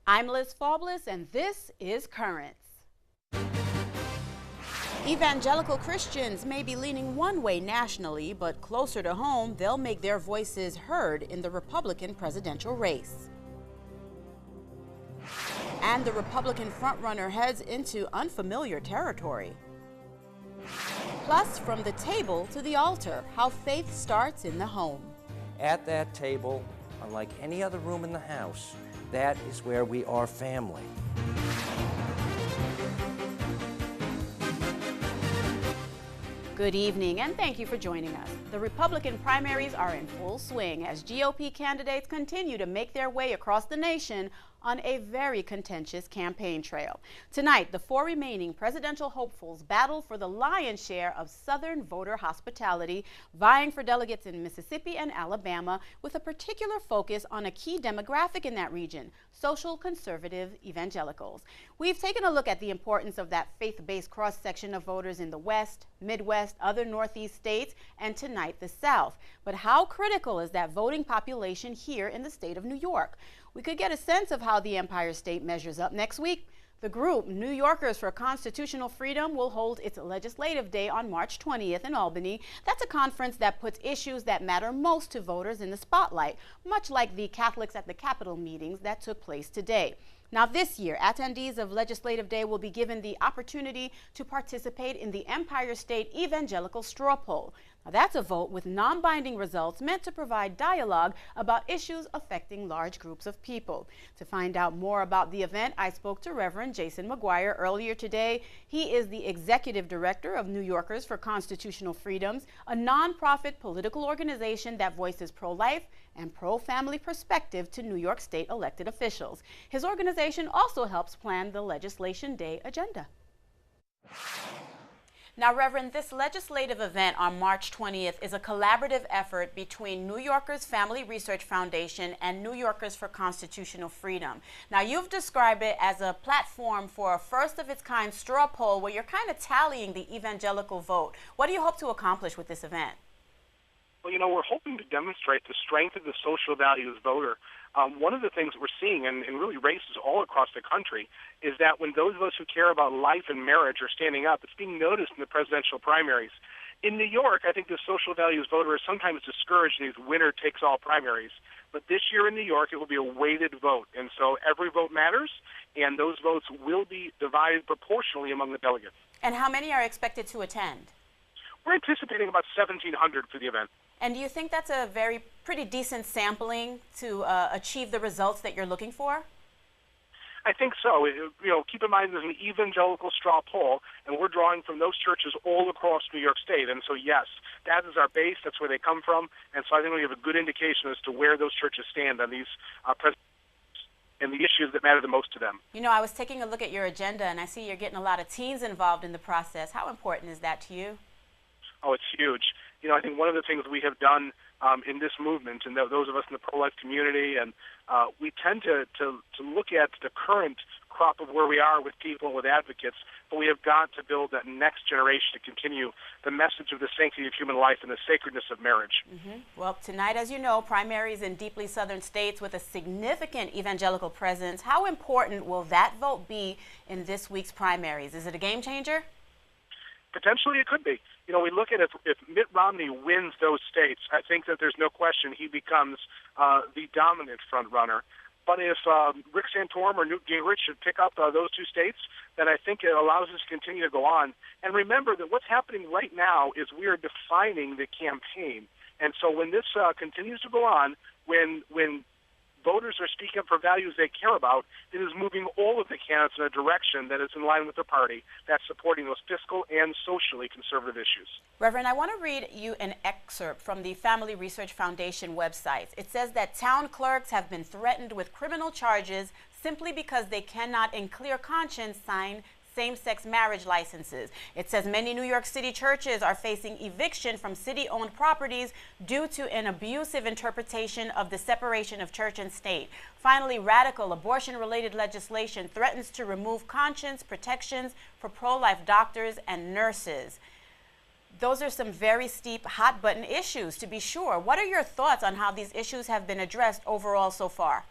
I'm Liz Faublis, and this is Currents. Evangelical Christians may be leaning one way nationally, but closer to home, they'll make their voices heard in the Republican presidential race. And the Republican frontrunner heads into unfamiliar territory. Plus, from the table to the altar, how faith starts in the home. At that table, unlike any other room in the house, that is where we are family. Good evening, and thank you for joining us. The Republican primaries are in full swing as GOP candidates continue to make their way across the nation on a very contentious campaign trail. Tonight, the four remaining presidential hopefuls battle for the lion's share of Southern voter hospitality, vying for delegates in Mississippi and Alabama, with a particular focus on a key demographic in that region: social conservative evangelicals. We've taken a look at the importance of that faith-based cross-section of voters in the West, Midwest, other Northeast states, and tonight the South. But how critical is that voting population here in the state of New York? We could get a sense of how the Empire State measures up next week. The group, New Yorkers for Constitutional Freedom, will hold its Legislative Day on March 20th in Albany. That's a conference that puts issues that matter most to voters in the spotlight, much like the Catholics at the Capitol meetings that took place today. Now this year, attendees of Legislative Day will be given the opportunity to participate in the Empire State Evangelical Straw Poll. Now that's a vote with non-binding results meant to provide dialogue about issues affecting large groups of people. To find out more about the event, I spoke to Reverend Jason McGuire earlier today. He is the Executive Director of New Yorkers for Constitutional Freedoms, a nonprofit political organization that voices pro-life and pro-family perspective to New York State elected officials. His organization also helps plan the Legislation Day agenda. Now, Reverend, this legislative event on March 20th is a collaborative effort between New Yorkers Family Research Foundation and New Yorkers for Constitutional Freedom. Now, you've described it as a platform for a first-of-its-kind straw poll where you're kind of tallying the evangelical vote. What do you hope to accomplish with this event? Well, we're hoping to demonstrate the strength of the social values voter. One of the things that we're seeing in really races all across the country is that when those of us who care about life and marriage are standing up, it's being noticed in the presidential primaries. In New York, I think the social values voter is sometimes discouraged in these winner-takes-all primaries. But this year in New York, it will be a weighted vote. And so every vote matters, and those votes will be divided proportionally among the delegates. And how many are expected to attend? We're anticipating about 1,700 for the event. And do you think that's a pretty decent sampling to achieve the results that you're looking for? I think so. Keep in mind there's an evangelical straw poll, and we're drawing from those churches all across New York State. And so, yes, that is our base. That's where they come from. And so I think we have a good indication as to where those churches stand on these and the issues that matter the most to them. I was taking a look at your agenda, and I see you're getting a lot of teens involved in the process. How important is that to you? Oh, it's huge. I think one of the things we have done in this movement, and those of us in the pro-life community, and we tend to look at the current crop of where we are with people and with advocates, but we have got to build that next generation to continue the message of the sanctity of human life and the sacredness of marriage. Well, tonight, as you know, primaries in deeply southern states with a significant evangelical presence. How important will that vote be in this week's primaries? Is it a game changer? Potentially, it could be. We look at if Mitt Romney wins those states, I think that there's no question he becomes the dominant front runner. But if Rick Santorum or Newt Gingrich should pick up those two states, then I think it allows us to continue to go on. And remember that what's happening right now is we are defining the campaign. And so when this continues to go on, when voters are speaking up for values they care about, it is moving all of the candidates in a direction that is in line with the party that's supporting those fiscal and socially conservative issues. Reverend, I want to read you an excerpt from the Family Research Foundation website. It says that town clerks have been threatened with criminal charges simply because they cannot in clear conscience sign same-sex marriage licenses. It says many New York City churches are facing eviction from city-owned properties due to an abusive interpretation of the separation of church and state. Finally, radical abortion-related legislation threatens to remove conscience protections for pro-life doctors and nurses. Those are some very steep, hot-button issues, to be sure. What are your thoughts on how these issues have been addressed overall so far?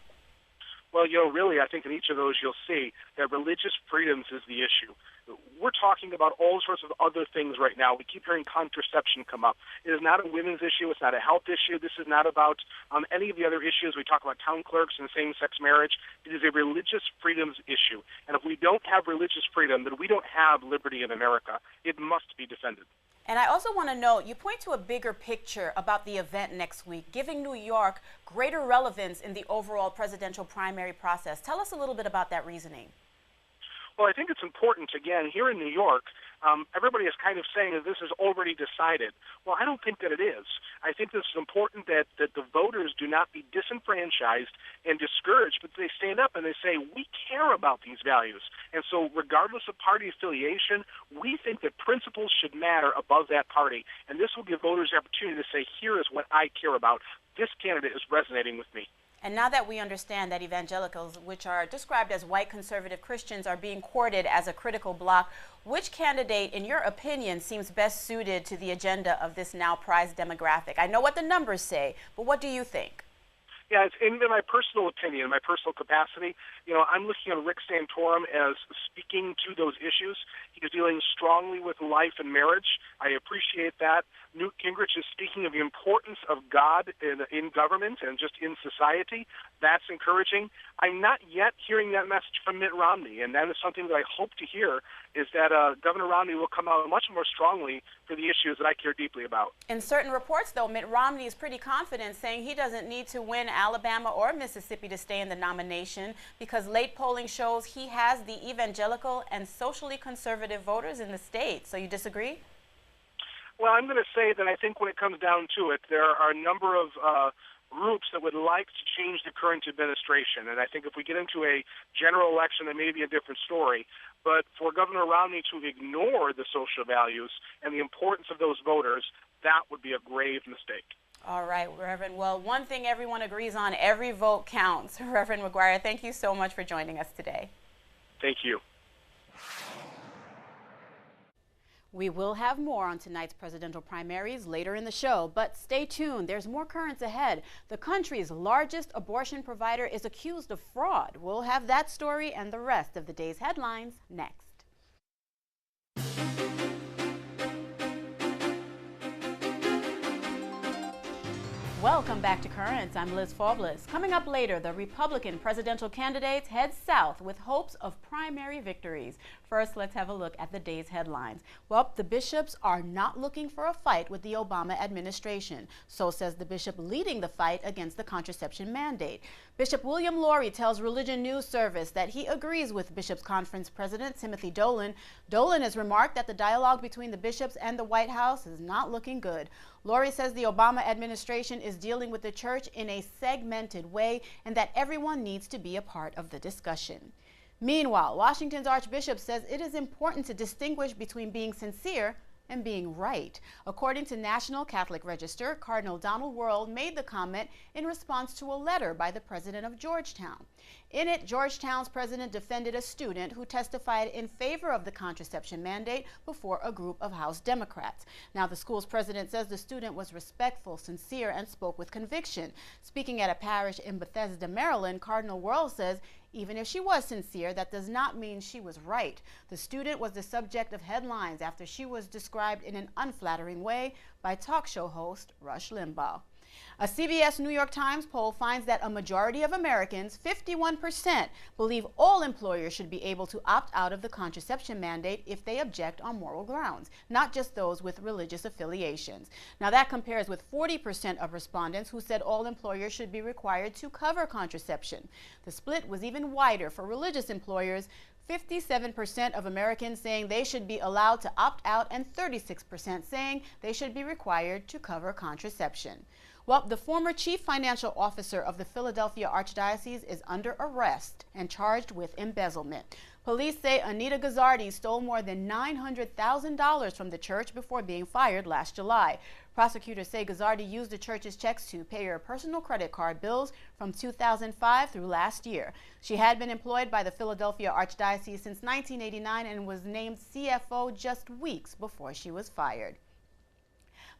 Well, really, I think in each of those you'll see that religious freedoms is the issue. We're talking about all sorts of other things right now. We keep hearing contraception come up. It is not a women's issue. It's not a health issue. This is not about any of the other issues. We talk about town clerks and same-sex marriage. It is a religious freedoms issue. And if we don't have religious freedom, then we don't have liberty in America. It must be defended. And I also want to note, you point to a bigger picture about the event next week, giving New York greater relevance in the overall presidential primary process. Tell us a little bit about that reasoning. Well, I think it's important, again, here in New York, everybody is kind of saying that this is already decided. Well, I don't think that it is. I think it's important that the voters do not be disenfranchised and discouraged, but they stand up and they say, we care about these values. And so regardless of party affiliation, we think that principles should matter above that party. And this will give voters the opportunity to say, here is what I care about. This candidate is resonating with me. And now that we understand that evangelicals, which are described as white conservative Christians, are being courted as a critical bloc, which candidate, in your opinion, seems best suited to the agenda of this now prized demographic? I know what the numbers say, but what do you think? Yeah, it's in my personal opinion, my personal capacity. I'm looking at Rick Santorum as speaking to those issues. He's dealing strongly with life and marriage. I appreciate that. Newt Gingrich is speaking of the importance of God in government and just in society. That's encouraging. I'm not yet hearing that message from Mitt Romney, and that is something that I hope to hear, is that Governor Romney will come out much more strongly for the issues that I care deeply about. In certain reports, though, Mitt Romney is pretty confident, saying he doesn't need to win Alabama or Mississippi to stay in the nomination because late polling shows he has the evangelical and socially conservative voters in the state. So you disagree? Well, I'm going to say that I think when it comes down to it, there are a number of groups that would like to change the current administration. And I think if we get into a general election, that may be a different story. But for Governor Romney to ignore the social values and the importance of those voters, that would be a grave mistake. All right, Reverend. Well, one thing everyone agrees on, every vote counts. Reverend McGuire, thank you so much for joining us today. Thank you. We will have more on tonight's presidential primaries later in the show, but stay tuned. There's more currents ahead. The country's largest abortion provider is accused of fraud. We'll have that story and the rest of the day's headlines next. Welcome back to Currents. I'm Liz Faublas. Coming up later, the Republican presidential candidates head south with hopes of primary victories. First, let's have a look at the day's headlines. Well, the bishops are not looking for a fight with the Obama administration. So says the bishop leading the fight against the contraception mandate. Bishop William Laurie tells Religion News Service that he agrees with Bishops' Conference President Timothy Dolan. Dolan has remarked that the dialogue between the bishops and the White House is not looking good. Laurie says the Obama administration is dealing with the church in a segmented way and that everyone needs to be a part of the discussion. Meanwhile, Washington's Archbishop says it is important to distinguish between being sincere and being right. According to National Catholic Register, Cardinal Donald Wuerl made the comment in response to a letter by the president of Georgetown. In it, Georgetown's president defended a student who testified in favor of the contraception mandate before a group of House Democrats. Now, the school's president says the student was respectful, sincere, and spoke with conviction. Speaking at a parish in Bethesda, Maryland, Cardinal Wuerl says even if she was sincere, that does not mean she was right. The student was the subject of headlines after she was described in an unflattering way by talk show host Rush Limbaugh. A CBS New York Times poll finds that a majority of Americans, 51%, believe all employers should be able to opt out of the contraception mandate if they object on moral grounds, not just those with religious affiliations. Now that compares with 40% of respondents who said all employers should be required to cover contraception. The split was even wider for religious employers, 57% of Americans saying they should be allowed to opt out and 36% saying they should be required to cover contraception. Well, the former chief financial officer of the Philadelphia Archdiocese is under arrest and charged with embezzlement. Police say Anita Gazzardi stole more than $900,000 from the church before being fired last July. Prosecutors say Gazzardi used the church's checks to pay her personal credit card bills from 2005 through last year. She had been employed by the Philadelphia Archdiocese since 1989 and was named CFO just weeks before she was fired.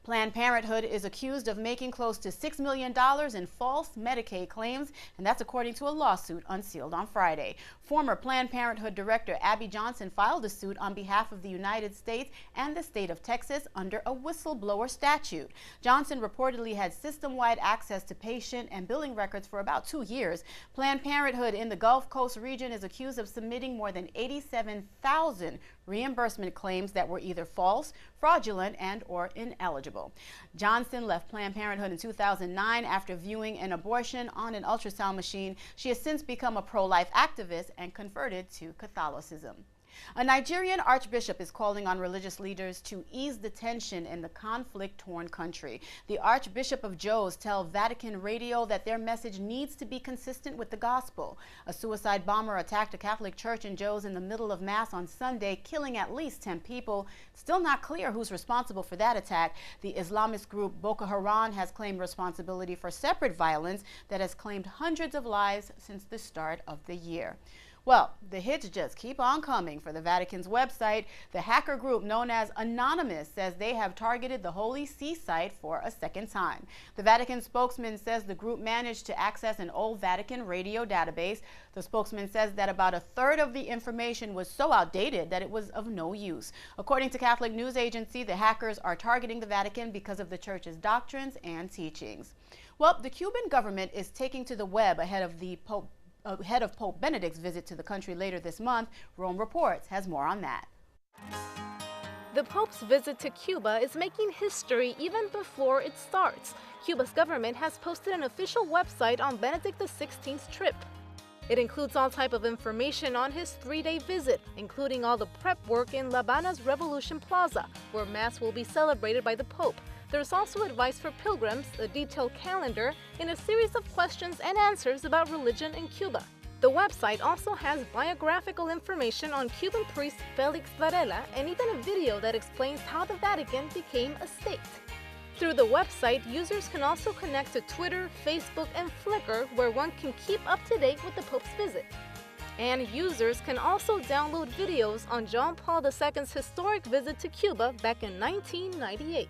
Planned Parenthood is accused of making close to $6 million in false Medicaid claims, and that's according to a lawsuit unsealed on Friday. Former Planned Parenthood Director Abby Johnson filed a suit on behalf of the United States and the state of Texas under a whistleblower statute. Johnson reportedly had system-wide access to patient and billing records for about 2 years. Planned Parenthood in the Gulf Coast region is accused of submitting more than 87,000 reimbursement claims that were either false, fraudulent, and/or ineligible. Johnson left Planned Parenthood in 2009 after viewing an abortion on an ultrasound machine. She has since become a pro-life activist and converted to Catholicism. A Nigerian archbishop is calling on religious leaders to ease the tension in the conflict-torn country. The Archbishop of Jos tells Vatican Radio that their message needs to be consistent with the gospel. A suicide bomber attacked a Catholic church in Jos in the middle of Mass on Sunday, killing at least 10 people. Still not clear who's responsible for that attack. The Islamist group Boko Haram has claimed responsibility for separate violence that has claimed hundreds of lives since the start of the year. Well, the hits just keep on coming for the Vatican's website. The hacker group known as Anonymous says they have targeted the Holy See site for a second time. The Vatican spokesman says the group managed to access an old Vatican radio database. The spokesman says that about a third of the information was so outdated that it was of no use. According to Catholic News Agency, the hackers are targeting the Vatican because of the church's doctrines and teachings. Well, the Cuban government is taking to the web ahead of Pope Benedict's visit to the country later this month. Rome Reports has more on that. The Pope's visit to Cuba is making history even before it starts. Cuba's government has posted an official website on Benedict XVI's trip. It includes all type of information on his 3-day visit, including all the prep work in La Habana's Revolution Plaza, where Mass will be celebrated by the Pope. There's also advice for pilgrims, a detailed calendar, and a series of questions and answers about religion in Cuba. The website also has biographical information on Cuban priest Felix Varela and even a video that explains how the Vatican became a state. Through the website, users can also connect to Twitter, Facebook, and Flickr, where one can keep up to date with the Pope's visit. And users can also download videos on John Paul II's historic visit to Cuba back in 1998.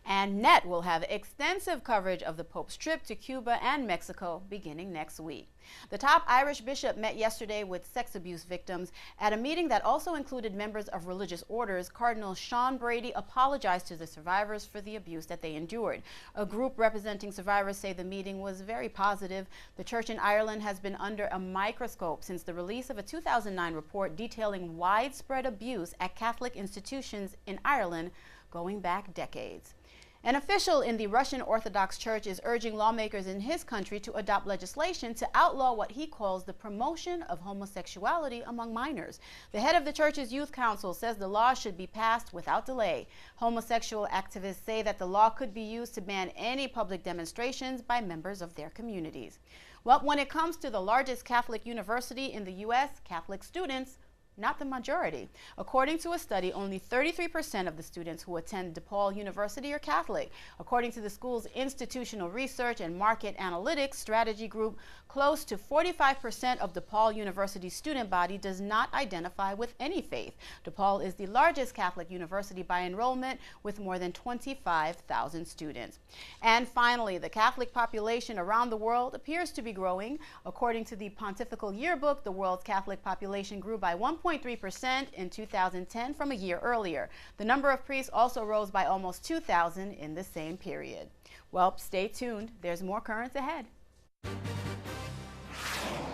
And NET will have extensive coverage of the Pope's trip to Cuba and Mexico beginning next week. The top Irish bishop met yesterday with sex abuse victims. At a meeting that also included members of religious orders, Cardinal Sean Brady apologized to the survivors for the abuse that they endured. A group representing survivors say the meeting was very positive. The church in Ireland has been under a microscope since the release of a 2009 report detailing widespread abuse at Catholic institutions in Ireland going back decades. An official in the Russian Orthodox Church is urging lawmakers in his country to adopt legislation to outlaw what he calls the promotion of homosexuality among minors. The head of the church's youth council says the law should be passed without delay. Homosexual activists say that the law could be used to ban any public demonstrations by members of their communities. Well, when it comes to the largest Catholic university in the U.S., Catholic students not the majority. According to a study, only 33% of the students who attend DePaul University are Catholic. According to the school's Institutional Research and Market Analytics Strategy Group, close to 45% of DePaul University's student body does not identify with any faith. DePaul is the largest Catholic university by enrollment with more than 25,000 students. And finally, the Catholic population around the world appears to be growing. According to the Pontifical Yearbook, the world's Catholic population grew by 1.3% in 2010 from a year earlier. The number of priests also rose by almost 2,000 in the same period. Well, stay tuned. There's more currents ahead.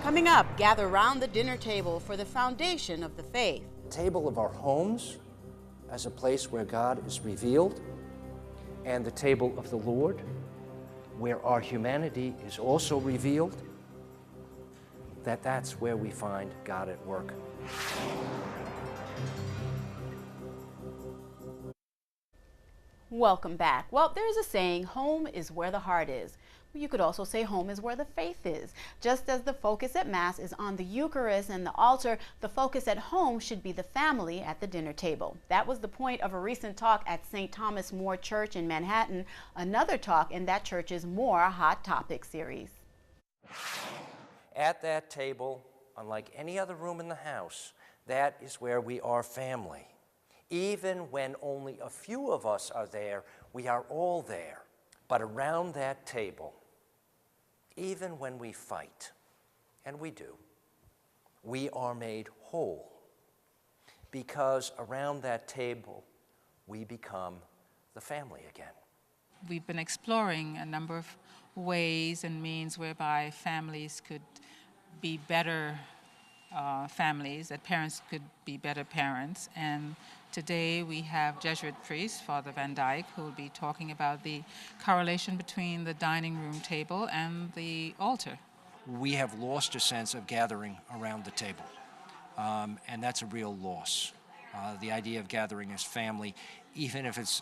Coming up, gather round the dinner table for the foundation of the faith. The table of our homes as a place where God is revealed, and the table of the Lord where our humanity is also revealed, that's where we find God at work. Welcome back. Well, there's a saying, home is where the heart is. You could also say home is where the faith is. Just as the focus at Mass is on the Eucharist and the altar, the focus at home should be the family at the dinner table. That was the point of a recent talk at St. Thomas More Church in Manhattan, another talk in that church's More Hot Topics series. At that table, unlike any other room in the house, that is where we are family. Even when only a few of us are there, we are all there. But around that table, even when we fight, and we do, we are made whole. Because around that table, we become the family again. We've been exploring a number of ways and means whereby families could be better families, that parents could be better parents. And today we have Jesuit priest, Father Van Dyke, who will be talking about the correlation between the dining room table and the altar. We have lost a sense of gathering around the table, and that's a real loss. The idea of gathering as family, even if it's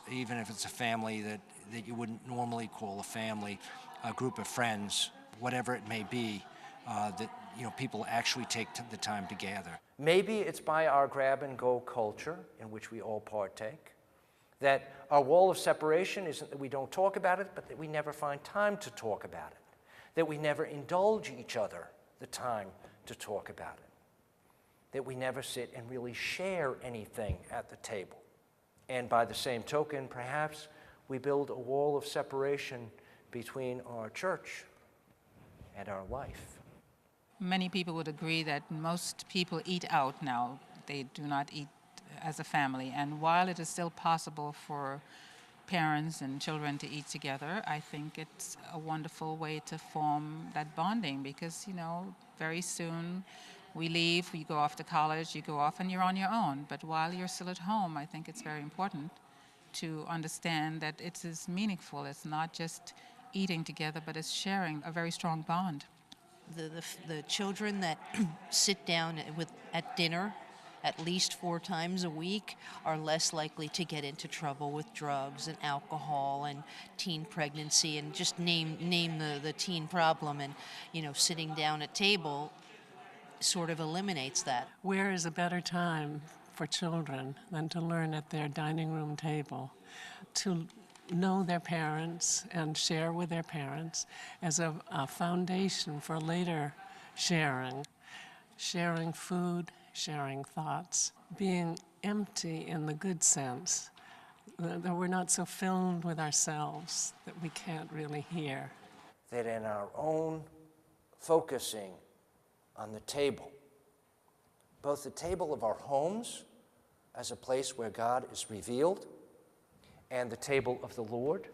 a family that you wouldn't normally call a family, a group of friends, whatever it may be, that people actually take the time to gather. Maybe it's by our grab-and-go culture in which we all partake, that our wall of separation isn't that we don't talk about it, but that we never find time to talk about it, that we never indulge each other the time to talk about it, that we never sit and really share anything at the table. And by the same token, perhaps we build a wall of separation between our church and our life. Many people would agree that most people eat out now. They do not eat as a family. And while it is still possible for parents and children to eat together, I think it's a wonderful way to form that bonding because, very soon we leave, you go off to college, you go off and you're on your own. But while you're still at home, I think it's very important to understand that it is meaningful. It's not just eating together, but it's sharing a very strong bond. The children that sit down at dinner at least 4 times a week are less likely to get into trouble with drugs and alcohol and teen pregnancy and just name the teen problem. And sitting down at table sort of eliminates that. Where is a better time for children than to learn at their dining room table, to know their parents and share with their parents as a foundation for later sharing food, sharing thoughts, being empty in the good sense, that we're not so filled with ourselves that we can't really hear. That in our own focusing on the table, both the table of our homes as a place where God is revealed, and the table of the Lord,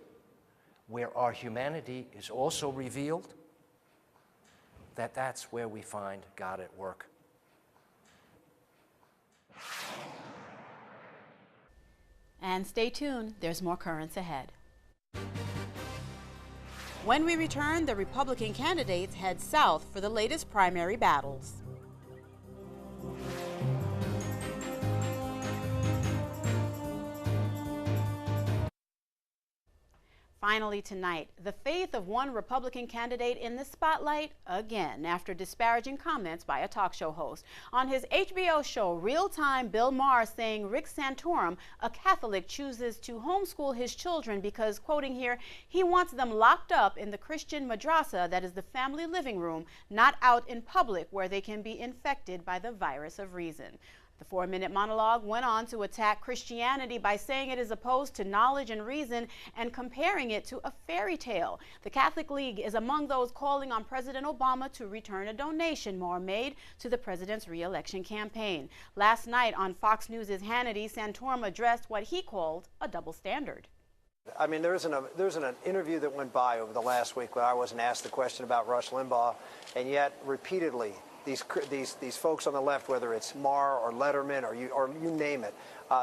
where our humanity is also revealed, that's where we find God at work. And stay tuned, there's more currents ahead. When we return, the Republican candidates head south for the latest primary battles. Finally tonight, the faith of one Republican candidate in the spotlight again after disparaging comments by a talk show host. On his HBO show Real Time, Bill Maher saying Rick Santorum, a Catholic, chooses to homeschool his children because, quoting here, he wants them locked up in the Christian madrasa, that is the family living room, not out in public where they can be infected by the virus of reason. The 4-minute monologue went on to attack Christianity by saying it is opposed to knowledge and reason and comparing it to a fairy tale. The Catholic League is among those calling on President Obama to return a donation Maher made to the president's re-election campaign. Last night on Fox News' Hannity, Santorum addressed what he called a double standard. I mean, there isn't an interview that went by over the last week where I wasn't asked the question about Rush Limbaugh, and yet repeatedly these folks on the left, whether it's Maher or Letterman or you name it,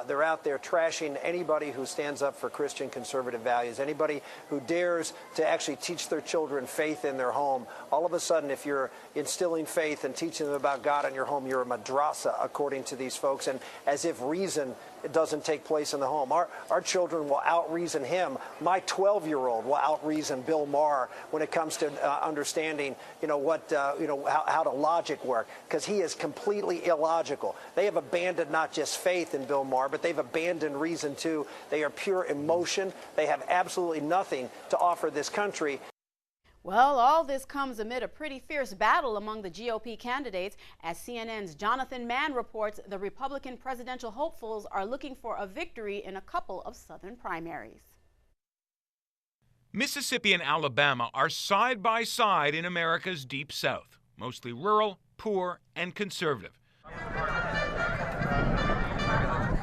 they're out there trashing anybody who stands up for Christian conservative values, anybody who dares to actually teach their children faith in their home. All of a sudden, if you're instilling faith and teaching them about God in your home, you're a madrasa, according to these folks, and as if reason doesn't take place in the home. Our children will out-reason him. My 12-year-old will out-reason Bill Maher when it comes to understanding, how to logic work, because he is completely illogical. They have abandoned not just faith in Bill Maher, but they've abandoned reason too. They are pure emotion. They have absolutely nothing to offer this country. Well, all this comes amid a pretty fierce battle among the GOP candidates. As CNN's Jonathan Mann reports, the Republican presidential hopefuls are looking for a victory in a couple of Southern primaries. Mississippi and Alabama are side by side in America's Deep South, mostly rural, poor, and conservative.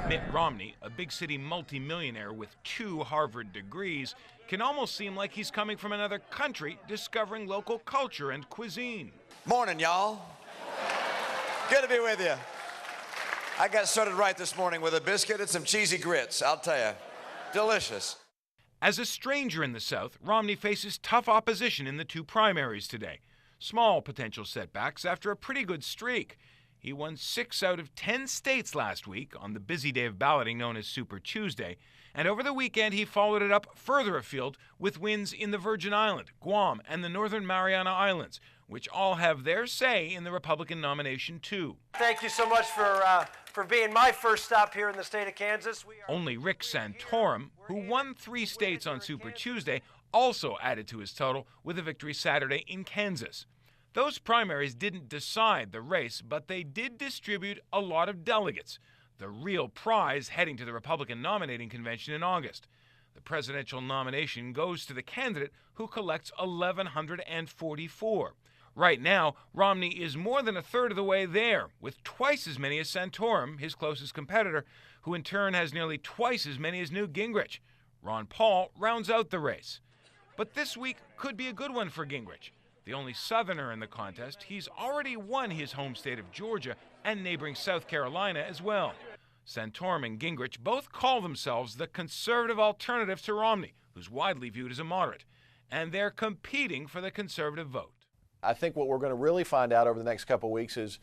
Mitt Romney, a big city multimillionaire with 2 Harvard degrees, can almost seem like he's coming from another country discovering local culture and cuisine. Morning, y'all. Good to be with you. I got started right this morning with a biscuit and some cheesy grits, I'll tell you. Delicious. As a stranger in the South, Romney faces tough opposition in the 2 primaries today. Small potential setbacks after a pretty good streak. He won 6 out of 10 states last week on the busy day of balloting known as Super Tuesday, and over the weekend he followed it up further afield with wins in the Virgin Islands, Guam, and the Northern Mariana Islands, which all have their say in the Republican nomination too. Thank you so much for being my first stop here in the state of Kansas. Only Rick Santorum, who won 3 states on Super Tuesday, also added to his total with a victory Saturday in Kansas. Those primaries didn't decide the race, but they did distribute a lot of delegates, the real prize heading to the Republican nominating convention in August. The presidential nomination goes to the candidate who collects 1,144. Right now, Romney is more than a third of the way there, with twice as many as Santorum, his closest competitor, who in turn has nearly twice as many as Newt Gingrich. Ron Paul rounds out the race. But this week could be a good one for Gingrich. The only Southerner in the contest, he's already won his home state of Georgia and neighboring South Carolina as well. Santorum and Gingrich both call themselves the conservative alternative to Romney, who's widely viewed as a moderate, and they're competing for the conservative vote. I think what we're going to really find out over the next couple of weeks is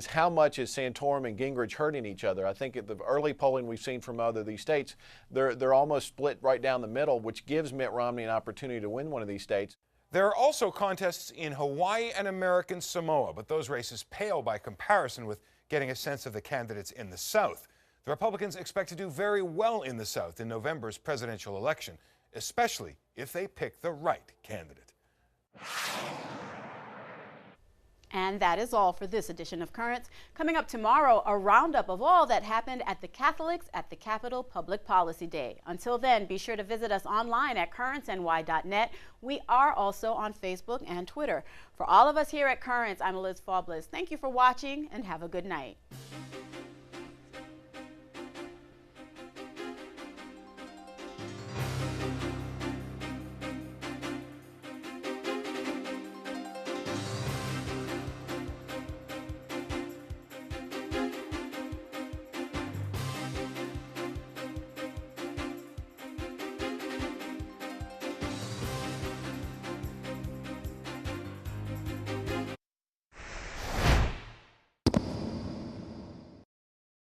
how much is Santorum and Gingrich hurting each other. I think at the early polling we've seen from other of these states, they're almost split right down the middle, which gives Mitt Romney an opportunity to win one of these states. There are also contests in Hawaii and American Samoa, but those races pale by comparison with getting a sense of the candidates in the South. The Republicans expect to do very well in the South in November's presidential election, especially if they pick the right candidate. And that is all for this edition of Currents. Coming up tomorrow, a roundup of all that happened at the Catholics at the Capitol Public Policy Day. Until then, be sure to visit us online at currentsny.net. We are also on Facebook and Twitter. For all of us here at Currents, I'm Liz Faublas. Thank you for watching and have a good night.